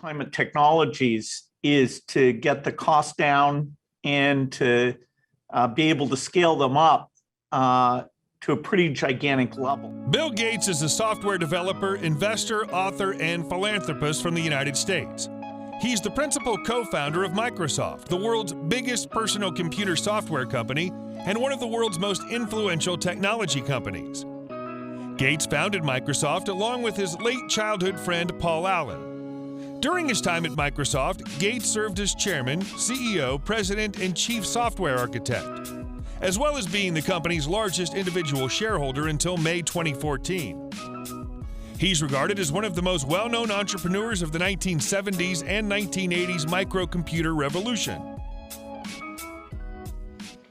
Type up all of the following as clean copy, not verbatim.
climate technologies is to get the cost down and to be able to scale them up to a pretty gigantic level. Bill Gates is a software developer, investor, author, and philanthropist from the United States. He's the principal co-founder of Microsoft, the world's biggest personal computer software company and one of the world's most influential technology companies. Gates founded Microsoft along with his late childhood friend Paul Allen. During his time at Microsoft, Gates served as chairman, CEO, president, and chief software architect, as well as being the company's largest individual shareholder until May 2014. He's regarded as one of the most well-known entrepreneurs of the 1970s and 1980s microcomputer revolution.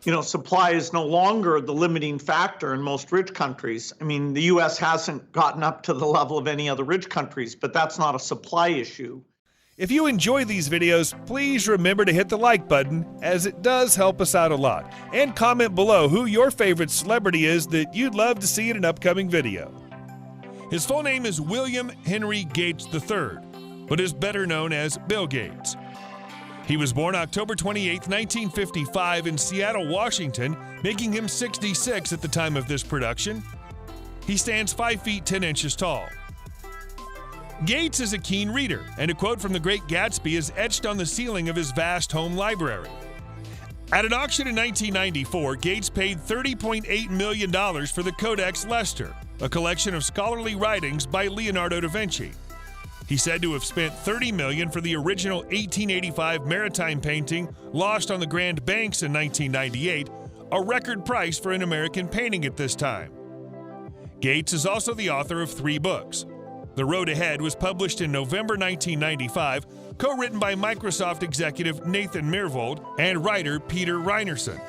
You know, supply is no longer the limiting factor in most rich countries. I mean, the US hasn't gotten up to the level of any other rich countries, but that's not a supply issue. If you enjoy these videos, please remember to hit the like button, as it does help us out a lot. And comment below who your favorite celebrity is that you'd love to see in an upcoming video. His full name is William Henry Gates III, but is better known as Bill Gates. He was born October 28, 1955 in Seattle, Washington, making him 66 at the time of this production. He stands 5 feet 10 inches tall. Gates is a keen reader, and a quote from The Great Gatsby is etched on the ceiling of his vast home library. At an auction in 1994, Gates paid $30.8 million for the Codex Leicester, a collection of scholarly writings by Leonardo da Vinci. He's said to have spent $30 million for the original 1885 maritime painting Lost on the Grand Banks in 1998, a record price for an American painting at this time. Gates is also the author of 3 books. The Road Ahead was published in November 1995, co-written by Microsoft executive Nathan Myhrvold and writer Peter Reinerson.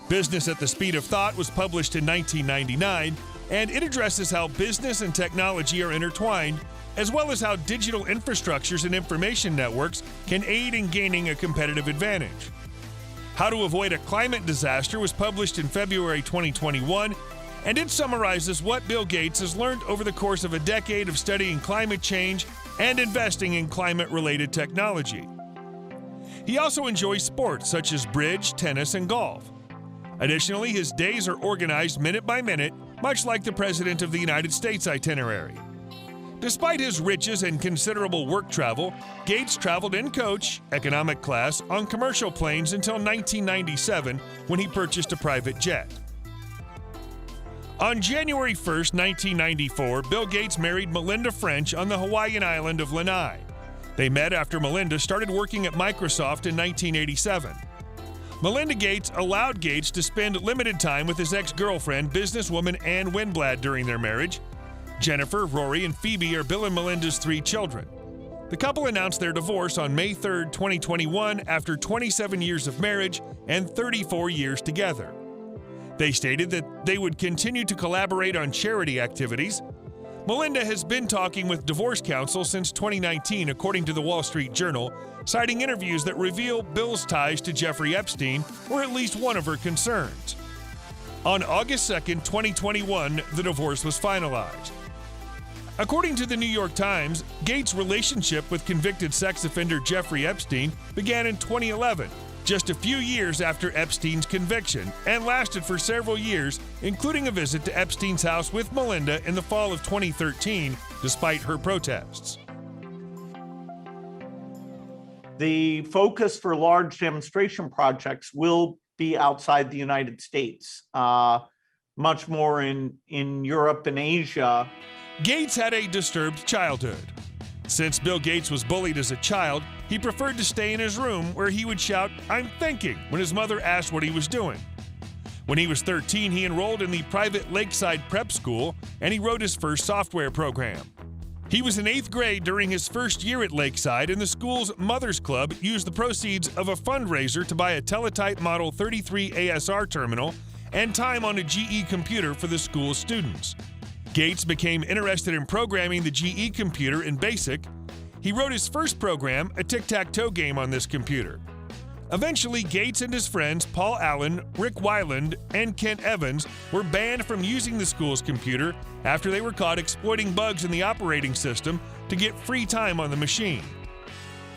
Business at the Speed of Thought was published in 1999, and it addresses how business and technology are intertwined, as well as how digital infrastructures and information networks can aid in gaining a competitive advantage. How to Avoid a Climate Disaster was published in February 2021, and it summarizes what Bill Gates has learned over the course of a decade of studying climate change and investing in climate-related technology. He also enjoys sports such as bridge, tennis, and golf. Additionally, his days are organized minute by minute, much like the President of the United States itinerary. Despite his riches and considerable work travel, Gates traveled in coach, economic class, on commercial planes until 1997, when he purchased a private jet. On January 1, 1994, Bill Gates married Melinda French on the Hawaiian island of Lanai. They met after Melinda started working at Microsoft in 1987. Melinda Gates allowed Gates to spend limited time with his ex-girlfriend, businesswoman Ann Winblad, during their marriage. Jennifer, Rory, and Phoebe are Bill and Melinda's 3 children. The couple announced their divorce on May 3, 2021, after 27 years of marriage and 34 years together. They stated that they would continue to collaborate on charity activities. Melinda has been talking with divorce counsel since 2019, according to the Wall Street Journal, citing interviews that reveal Bill's ties to Jeffrey Epstein were at least one of her concerns. On August 2, 2021, the divorce was finalized. According to the New York Times, Gates' relationship with convicted sex offender Jeffrey Epstein began in 2011, just a few years after Epstein's conviction, and lasted for several years, including a visit to Epstein's house with Melinda in the fall of 2013, despite her protests. The focus for large demonstration projects will be outside the United States, much more in Europe and Asia. Gates had a disturbed childhood. Since Bill Gates was bullied as a child, he preferred to stay in his room where he would shout, "I'm thinking," when his mother asked what he was doing. When he was 13, he enrolled in the private Lakeside Prep School, and he wrote his first software program. He was in 8th grade during his first year at Lakeside, and the school's Mothers Club used the proceeds of a fundraiser to buy a Teletype Model 33 ASR terminal and time on a GE computer for the school's students. Gates became interested in programming the GE computer in BASIC. He wrote his first program, a tic-tac-toe game, on this computer. Eventually, Gates and his friends Paul Allen, Rick Weiland, and Kent Evans were banned from using the school's computer after they were caught exploiting bugs in the operating system to get free time on the machine.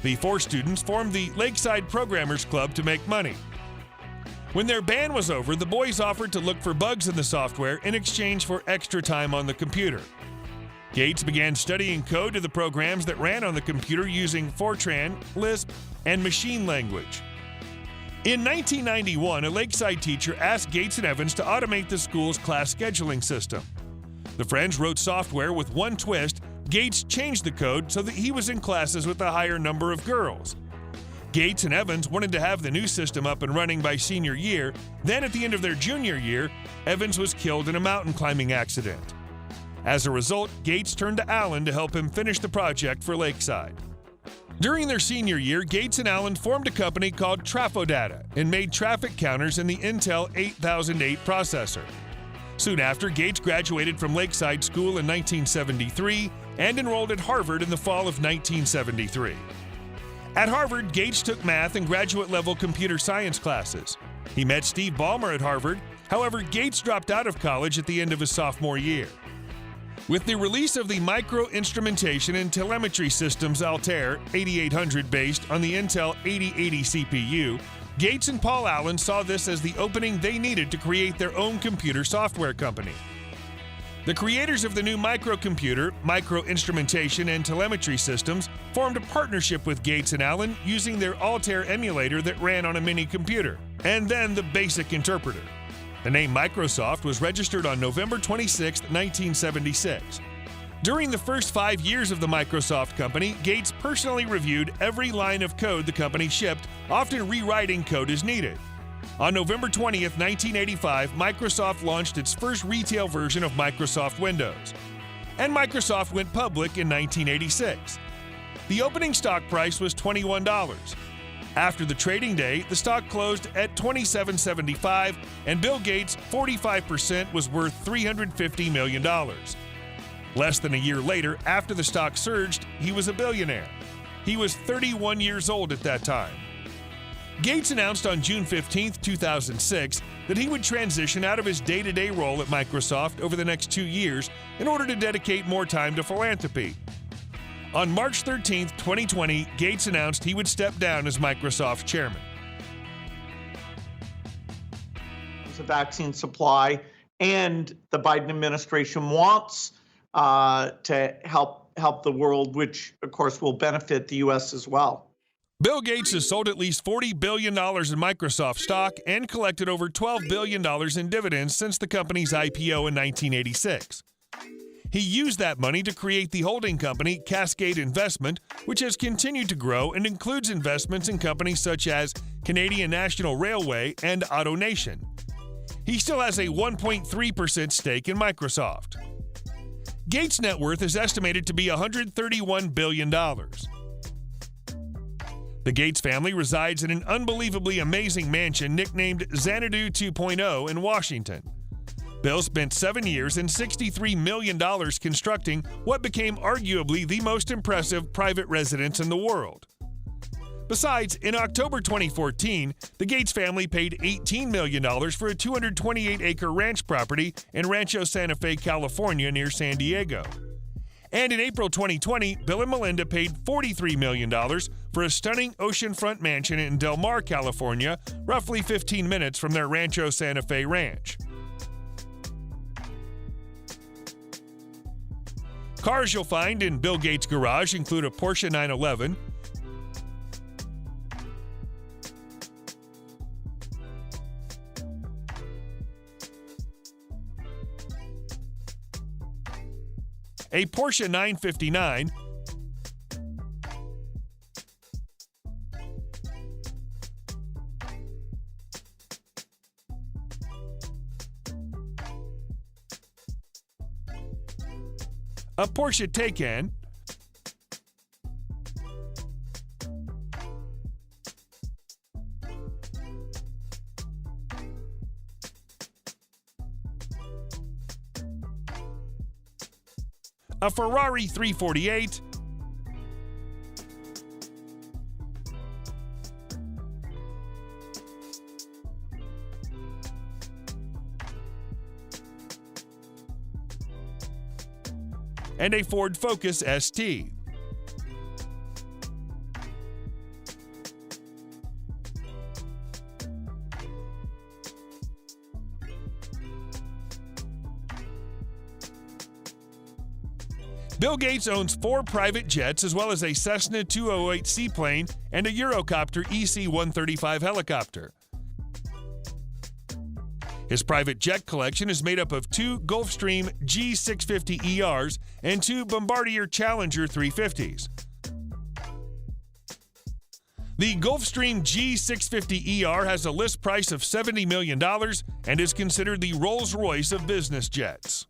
The 4 students formed the Lakeside Programmers Club to make money. When their ban was over, the boys offered to look for bugs in the software in exchange for extra time on the computer. Gates began studying code to the programs that ran on the computer using Fortran, Lisp, and machine language. In 1991, a Lakeside teacher asked Gates and Evans to automate the school's class scheduling system. The friends wrote software with one twist. Gates changed the code so that he was in classes with a higher number of girls. Gates and Evans wanted to have the new system up and running by senior year. Then at the end of their junior year, Evans was killed in a mountain climbing accident. As a result, Gates turned to Allen to help him finish the project for Lakeside. During their senior year, Gates and Allen formed a company called Trafodata and made traffic counters in the Intel 8008 processor. Soon after, Gates graduated from Lakeside School in 1973 and enrolled at Harvard in the fall of 1973. At Harvard, Gates took math and graduate-level computer science classes. He met Steve Ballmer at Harvard. However, Gates dropped out of college at the end of his sophomore year. With the release of the Micro-Instrumentation and Telemetry Systems Altair 8800 based on the Intel 8080 CPU, Gates and Paul Allen saw this as the opening they needed to create their own computer software company. The creators of the new microcomputer, Micro-Instrumentation and Telemetry Systems, formed a partnership with Gates and Allen using their Altair emulator that ran on a mini computer, and then the BASIC interpreter. The name Microsoft was registered on November 26, 1976. During the first 5 years of the Microsoft company, Gates personally reviewed every line of code the company shipped, often rewriting code as needed. On November 20, 1985, Microsoft launched its first retail version of Microsoft Windows. And Microsoft went public in 1986. The opening stock price was $21. After the trading day, the stock closed at $27.75, and Bill Gates' 45% was worth $350 million. Less than a year later, after the stock surged, he was a billionaire. He was 31 years old at that time. Gates announced on June 15, 2006, that he would transition out of his day-to-day role at Microsoft over the next 2 years in order to dedicate more time to philanthropy. On March 13, 2020, Gates announced he would step down as Microsoft chairman. The vaccine supply, and the Biden administration wants to help the world, which of course will benefit the U.S. as well. Bill Gates has sold at least $40 billion in Microsoft stock and collected over $12 billion in dividends since the company's IPO in 1986. He used that money to create the holding company Cascade Investment, which has continued to grow and includes investments in companies such as Canadian National Railway and AutoNation. He still has a 1.3% stake in Microsoft. Gates' net worth is estimated to be $131 billion. The Gates family resides in an unbelievably amazing mansion nicknamed Xanadu 2.0 in Washington. Bill spent 7 years and $63 million constructing what became arguably the most impressive private residence in the world. Besides, in October 2014, the Gates family paid $18 million for a 228-acre ranch property in Rancho Santa Fe, California, near San Diego. And in April 2020, Bill and Melinda paid $43 million for a stunning oceanfront mansion in Del Mar, California, roughly 15 minutes from their Rancho Santa Fe ranch. Cars you'll find in Bill Gates' garage include a Porsche 911, a Porsche 959, a Porsche Taycan, a Ferrari 348, and a Ford Focus ST. Bill Gates owns 4 private jets, as well as a Cessna 208 seaplane and a Eurocopter EC-135 helicopter. His private jet collection is made up of 2 Gulfstream G650ERs and 2 Bombardier Challenger 350s. The Gulfstream G650ER has a list price of $70 million and is considered the Rolls-Royce of business jets.